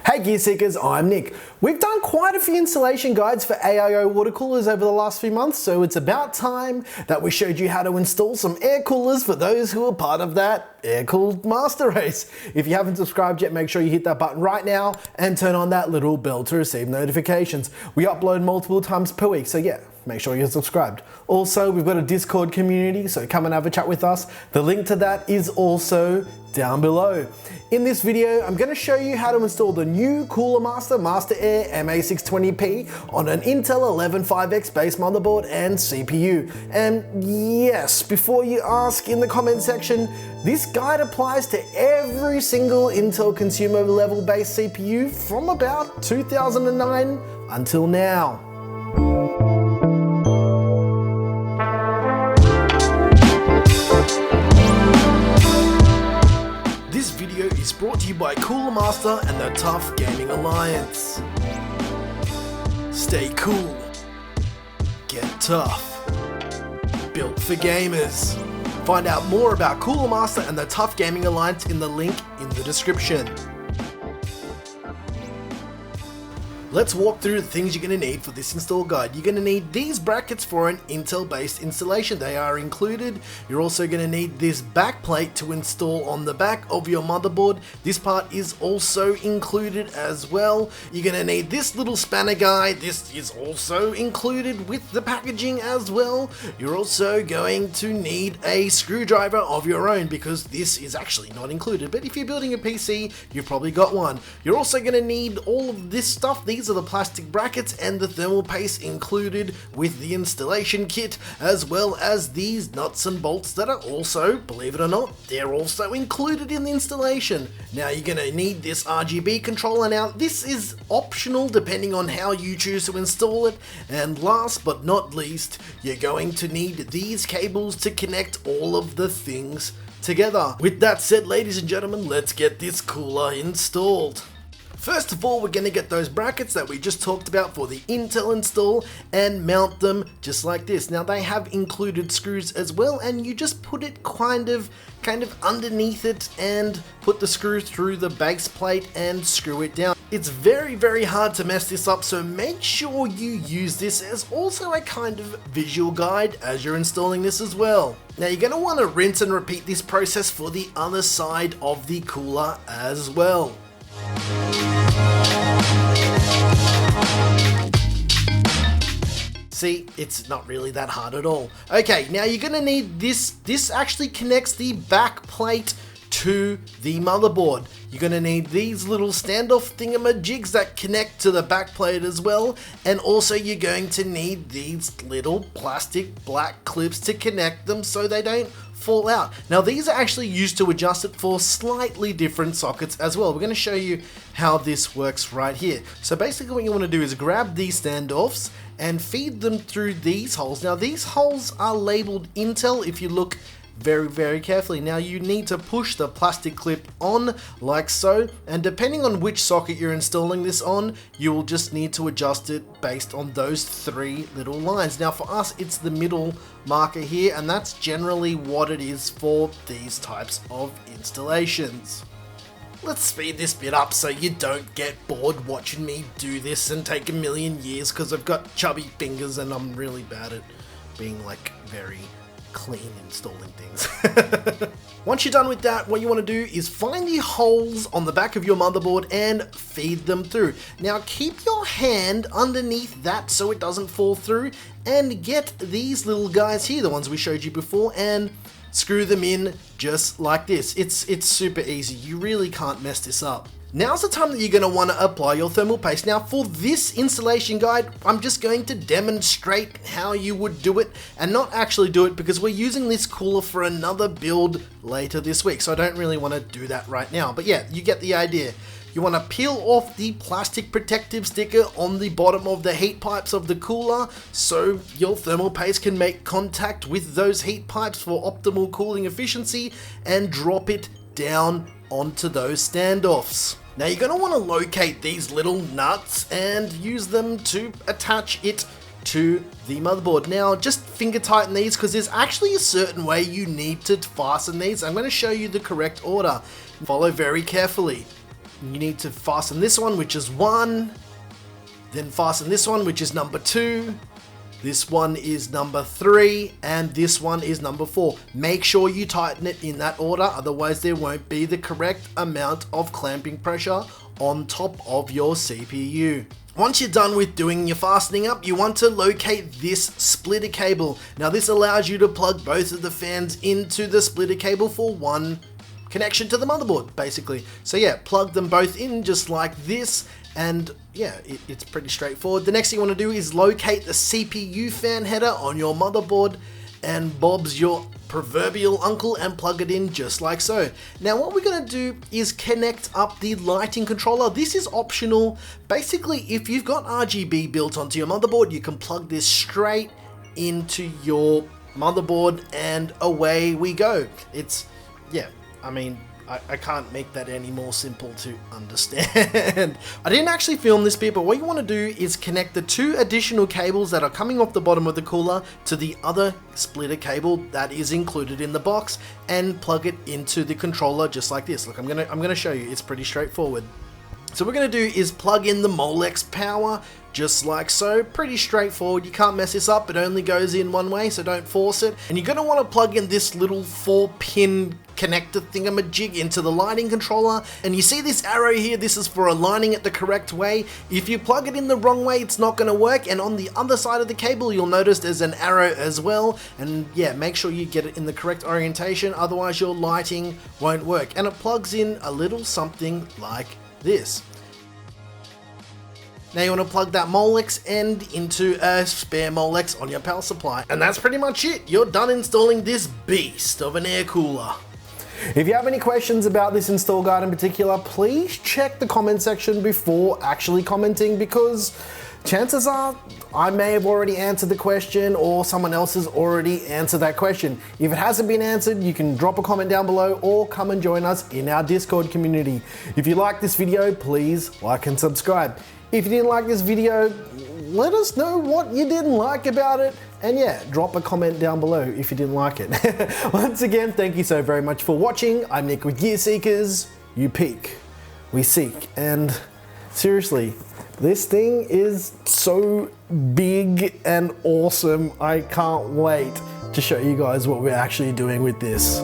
Hey Gear Seekers, I'm Nick. We've done quite a few installation guides for AIO water coolers over the last few months, so it's about time that we showed you how to install some air coolers for those who are part of that air-cooled master race. If you haven't subscribed yet, make sure you hit that button right now and turn on that little bell to receive notifications. We upload multiple times per week, so yeah, make sure you're subscribed. Also, we've got a Discord community, so come and have a chat with us. The link to that is also down below. In this video, I'm going to show you how to install the new Cooler Master MasterAir MA620P on an Intel 11.5X base motherboard and CPU. And yes, before you ask in the comment section, this guide applies to every single Intel consumer level based CPU from about 2009 until now. This video is brought to you by Cooler Master and the TUF Gaming Alliance. Stay cool, get tough, built for gamers. Find out more about Cooler Master and the TUF Gaming Alliance in the link in the description. Let's walk through the things you're going to need for this install guide. You're going to need these brackets for an Intel based installation. They are included. You're also going to need this backplate to install on the back of your motherboard. This part is also included as well. You're going to need this little spanner guide. This is also included with the packaging as well. You're also going to need a screwdriver of your own because this is actually not included. But if you're building a PC, you've probably got one. You're also going to need all of this stuff. These are the plastic brackets and the thermal paste included with the installation kit, as well as these nuts and bolts that are also, believe it or not, they're also included in the installation. Now you're going to need this RGB controller. Now this is optional depending on how you choose to install it. And last but not least, you're going to need these cables to connect all of the things together. With that said, ladies and gentlemen, let's get this cooler installed. First of all, we're going to get those brackets that we just talked about for the Intel install and mount them just like this. Now they have included screws as well, and you just put it kind of underneath it and put the screw through the base plate and screw it down. It's very hard to mess this up, so make sure you use this as also a kind of visual guide as you're installing this as well. Now you're going to want to rinse and repeat this process for the other side of the cooler as well. See, it's not really that hard at all. Okay, now you're gonna need this. This actually connects the back plate to the motherboard. You're gonna need these little standoff thingamajigs that connect to the back plate as well. And also you're going to need these little plastic black clips to connect them so they don't fall out. Now these are actually used to adjust it for slightly different sockets as well. We're going to show you how this works right here. So basically what you want to do is grab these standoffs and feed them through these holes. Now these holes are labeled Intel if you look very carefully. Now you need to push the plastic clip on like so, and depending on which socket you're installing this on, you will just need to adjust it based on those three little lines. Now for us, it's the middle marker here, and that's generally what it is for these types of installations. Let's speed this bit up so you don't get bored watching me do this and take a million years, because I've got chubby fingers and I'm really bad at being like very clean installing things. Once you're done with that, what you want to do is find the holes on the back of your motherboard and feed them through. Now keep your hand underneath that so it doesn't fall through, and get these little guys here, the ones we showed you before, and screw them in just like this. It's super easy. You really can't mess this up. Now's the time that you're going to want to apply your thermal paste. Now for this installation guide, I'm just going to demonstrate how you would do it and not actually do it because we're using this cooler for another build later this week. So I don't really want to do that right now. But yeah, you get the idea. You want to peel off the plastic protective sticker on the bottom of the heat pipes of the cooler so your thermal paste can make contact with those heat pipes for optimal cooling efficiency, and drop it down onto those standoffs. Now you're going to want to locate these little nuts and use them to attach it to the motherboard. Now just finger tighten these because there's actually a certain way you need to fasten these. I'm going to show you the correct order. Follow very carefully. You need to fasten this one, which is 1. Then fasten this one, which is number 2. This one is number 3, and this one is number 4. Make sure you tighten it in that order, otherwise there won't be the correct amount of clamping pressure on top of your CPU. Once you're done with doing your fastening up, you want to locate this splitter cable. Now this allows you to plug both of the fans into the splitter cable for one connection to the motherboard, basically. So yeah, plug them both in just like this, and yeah, it's pretty straightforward. The next thing you want to do is locate the CPU fan header on your motherboard, and Bob's your proverbial uncle, and plug it in just like so. Now what we're going to do is connect up the lighting controller. This is optional. Basically, if you've got RGB built onto your motherboard, you can plug this straight into your motherboard and away we go. It's, yeah, I mean, I can't make that any more simple to understand. I didn't actually film this bit, but what you want to do is connect the 2 additional cables that are coming off the bottom of the cooler to the other splitter cable that is included in the box, and plug it into the controller just like this. Look, I'm gonna show you. It's pretty straightforward. So what we're going to do is plug in the Molex power, just like so. Pretty straightforward. You can't mess this up. It only goes in one way, so don't force it. And you're going to want to plug in this little 4-pin connector thingamajig into the lighting controller. And you see this arrow here? This is for aligning it the correct way. If you plug it in the wrong way, it's not going to work. And on the other side of the cable, you'll notice there's an arrow as well. And yeah, make sure you get it in the correct orientation, otherwise your lighting won't work. And it plugs in a little something like this. Now you want to plug that Molex end into a spare Molex on your power supply. And that's pretty much it. You're done installing this beast of an air cooler. If you have any questions about this install guide in particular, please check the comment section before actually commenting, because chances are I may have already answered the question, or someone else has already answered that question. If it hasn't been answered, you can drop a comment down below or come and join us in our Discord community. If you like this video, please like and subscribe. If you didn't like this video, let us know what you didn't like about it. And yeah, drop a comment down below if you didn't like it. Once again, thank you so very much for watching. I'm Nick with Gear Seekers. You peek, we seek. And seriously, this thing is so big and awesome. I can't wait to show you guys what we're actually doing with this.